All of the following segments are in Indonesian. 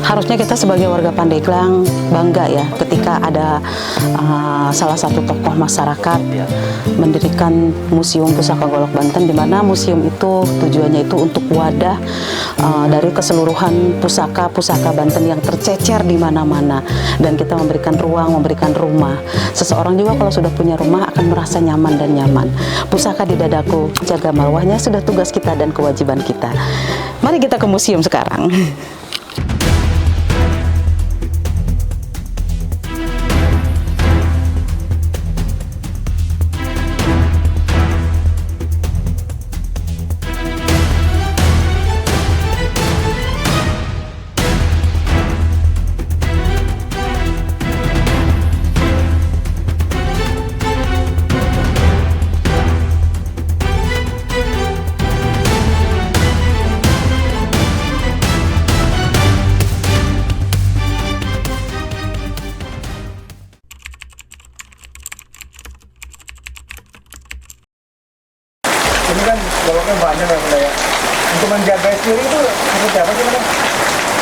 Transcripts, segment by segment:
Harusnya kita sebagai warga Pandeglang bangga ya ketika ada salah satu tokoh masyarakat mendirikan Museum Pusaka Golok Banten, di mana museum itu tujuannya itu untuk wadah dari keseluruhan pusaka-pusaka Banten yang tercecer di mana-mana, dan kita memberikan ruang, memberikan rumah. Seseorang juga kalau sudah punya rumah akan merasa nyaman dan nyaman. Pusaka di dadaku, jaga marwahnya sudah tugas kita dan kewajiban kita. Mari kita ke museum sekarang. Ini kan goloknya banyak ya Bunda ya. Untuk menjaga sendiri itu seperti apa sih Bunda?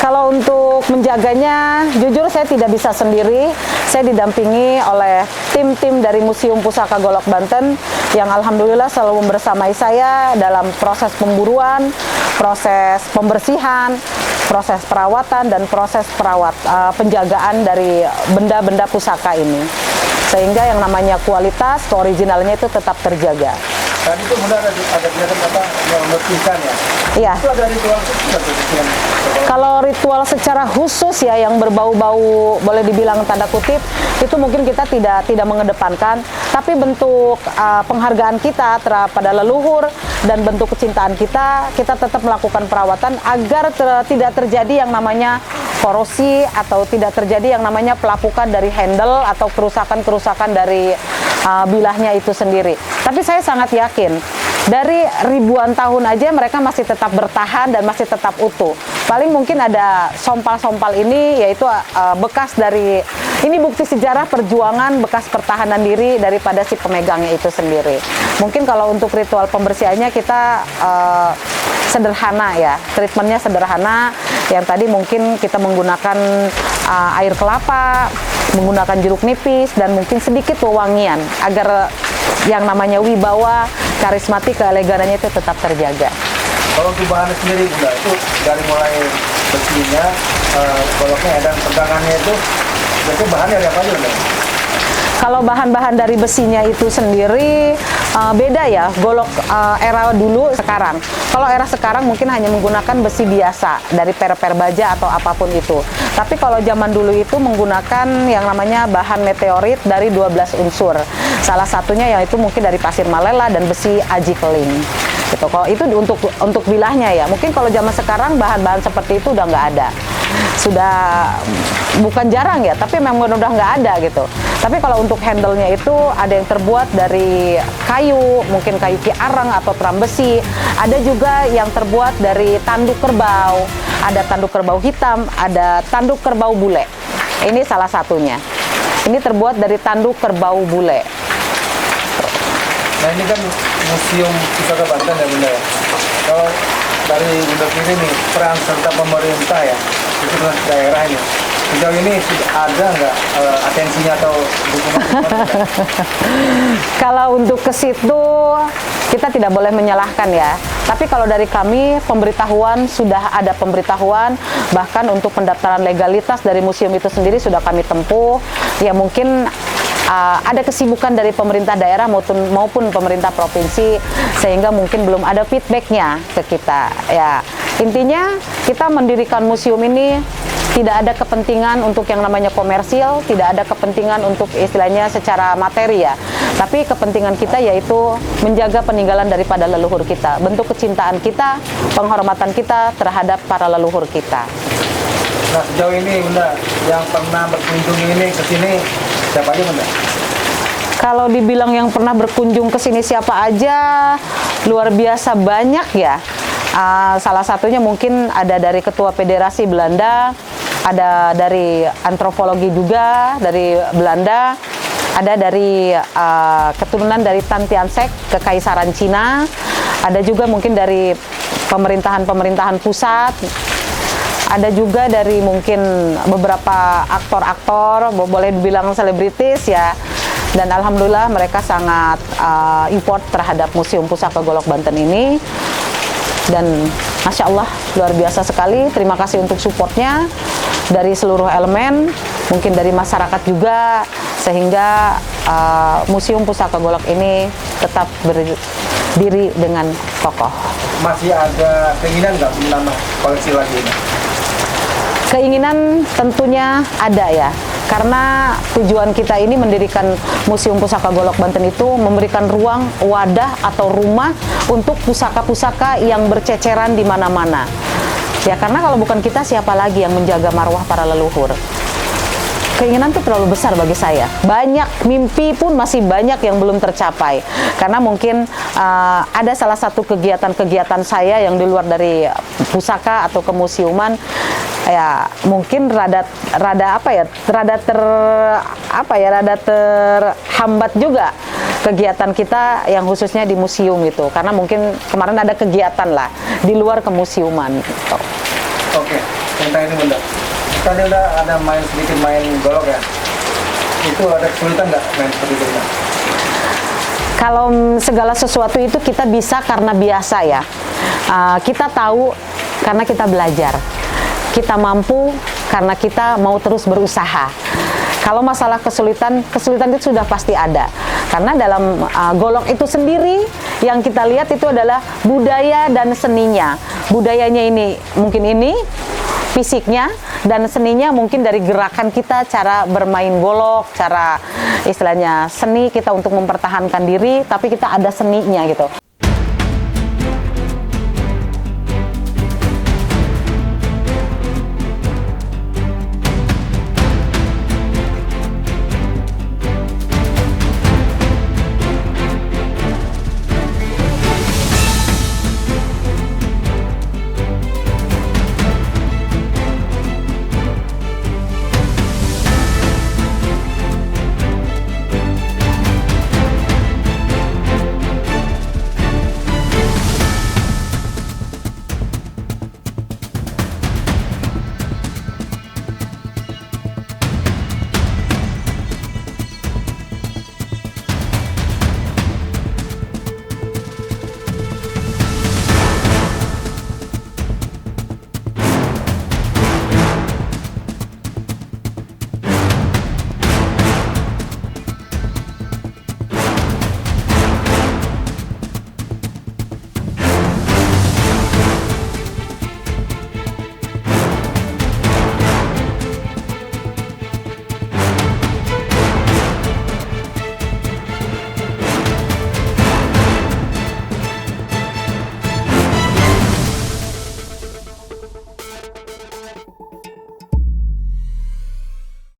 Kalau untuk menjaganya, jujur saya tidak bisa sendiri. Saya didampingi oleh tim-tim dari Museum Pusaka Golok Banten yang alhamdulillah selalu membersamai saya dalam proses pemburuan, proses pembersihan, proses perawatan, dan proses penjagaan dari benda-benda pusaka ini. Sehingga yang namanya kualitas, keoriginalnya itu tetap terjaga. Tadi itu Bunda ada kelihatan apa membersihkan ya? Iya. Itu ada ritual khusus nggak bersihan? Kalau ritual secara khusus ya yang berbau-bau boleh dibilang tanda kutip itu mungkin kita tidak mengedepankan, tapi bentuk penghargaan kita pada leluhur dan bentuk kecintaan kita tetap melakukan perawatan agar tidak terjadi yang namanya korosi atau tidak terjadi yang namanya pelapukan dari handle atau kerusakan-kerusakan dari bilahnya itu sendiri. Tapi saya sangat yakin dari ribuan tahun aja mereka masih tetap bertahan dan masih tetap utuh. Paling mungkin ada sompal-sompal ini yaitu bekas dari, ini bukti sejarah perjuangan bekas pertahanan diri daripada si pemegangnya itu sendiri. Mungkin kalau untuk ritual pembersihannya kita sederhana ya, treatmentnya sederhana. Yang tadi mungkin kita menggunakan air kelapa, menggunakan jeruk nipis, dan mungkin sedikit wewangian agar yang namanya wibawa, karismatik, keeleganannya itu tetap terjaga. Kalau untuk bahannya sendiri Bunda, itu dari mulai bersihnya, goloknya dan pegangannya itu, berarti bahannya dari apa aja Bunda? Kalau bahan-bahan dari besinya itu sendiri beda ya, golok era dulu sekarang. Kalau era sekarang mungkin hanya menggunakan besi biasa dari per baja atau apapun itu. Tapi kalau zaman dulu itu menggunakan yang namanya bahan meteorit dari 12 unsur. Salah satunya yaitu mungkin dari pasir malela dan besi aji keling. Gitu. Kalau itu untuk bilahnya ya. Mungkin kalau zaman sekarang bahan-bahan seperti itu udah nggak ada. Sudah bukan jarang ya, tapi memang udah nggak ada gitu. Tapi kalau untuk handle-nya itu ada yang terbuat dari kayu, mungkin kayu kiarang atau teram besi. Ada juga yang terbuat dari tanduk kerbau. Ada tanduk kerbau hitam, ada tanduk kerbau bule. Ini salah satunya. Ini terbuat dari tanduk kerbau bule. Nah ini kan Museum Pusaka Banten ya Bunda ya. Kalau dari Bunda sendiri nih, peran serta pemerintah ya, itu dengan daerah ini. Sejauh ini ada nggak atensinya atau dukungan? Kalau untuk ke situ kita tidak boleh menyalahkan ya. Tapi kalau dari kami pemberitahuan, sudah ada pemberitahuan, bahkan untuk pendaftaran legalitas dari museum itu sendiri sudah kami tempuh. Ya mungkin ada kesibukan dari pemerintah daerah maupun pemerintah provinsi, sehingga mungkin belum ada feedbacknya ke kita. Ya intinya kita mendirikan museum ini tidak ada kepentingan untuk yang namanya komersil, tidak ada kepentingan untuk istilahnya secara materi ya. Tapi kepentingan kita yaitu menjaga peninggalan daripada leluhur kita, bentuk kecintaan kita, penghormatan kita terhadap para leluhur kita. Nah sejauh ini Bunda, yang pernah berkunjung ini ke sini siapa aja Bunda? Kalau dibilang yang pernah berkunjung ke sini siapa aja, luar biasa banyak ya. Salah satunya mungkin ada dari Ketua Federasi Belanda, ada dari antropologi juga dari Belanda, ada dari keturunan dari Tan Tian Shek, Kekaisaran Cina, ada juga mungkin dari pemerintahan pusat, ada juga dari mungkin beberapa aktor-aktor, boleh dibilang selebritis ya. Dan alhamdulillah mereka sangat import terhadap Museum Pusaka Golok Banten ini. Dan Masya Allah, luar biasa sekali. Terima kasih untuk supportnya dari seluruh elemen, mungkin dari masyarakat juga, sehingga Museum Pusaka Golok ini tetap berdiri dengan kokoh. Masih ada keinginan nggak menambah koleksi lagi ini? Keinginan tentunya ada ya, karena tujuan kita ini mendirikan Museum Pusaka Golok Banten itu memberikan ruang, wadah atau rumah untuk pusaka-pusaka yang berceceran di mana-mana. Ya karena kalau bukan kita, siapa lagi yang menjaga marwah para leluhur? Keinginan itu terlalu besar bagi saya. Banyak mimpi pun masih banyak yang belum tercapai. Karena mungkin ada salah satu kegiatan-kegiatan saya yang di luar dari pusaka atau kemuseuman, ya mungkin rada terhambat juga kegiatan kita yang khususnya di museum gitu. Karena mungkin kemarin ada kegiatan lah di luar kemuseuman gitu. Oke, tentang ini Bunda. Tadi udah ada sedikit main golok ya. Itu ada kesulitan nggak main seperti itu? Kalau segala sesuatu itu kita bisa karena biasa ya. Kita tahu karena kita belajar. Kita mampu karena kita mau terus berusaha. Kalau masalah kesulitan itu sudah pasti ada. Karena dalam golok itu sendiri yang kita lihat itu adalah budaya dan seninya. Budayanya ini mungkin ini fisiknya, dan seninya mungkin dari gerakan kita, cara bermain golok, cara istilahnya seni kita untuk mempertahankan diri, tapi kita ada seninya gitu.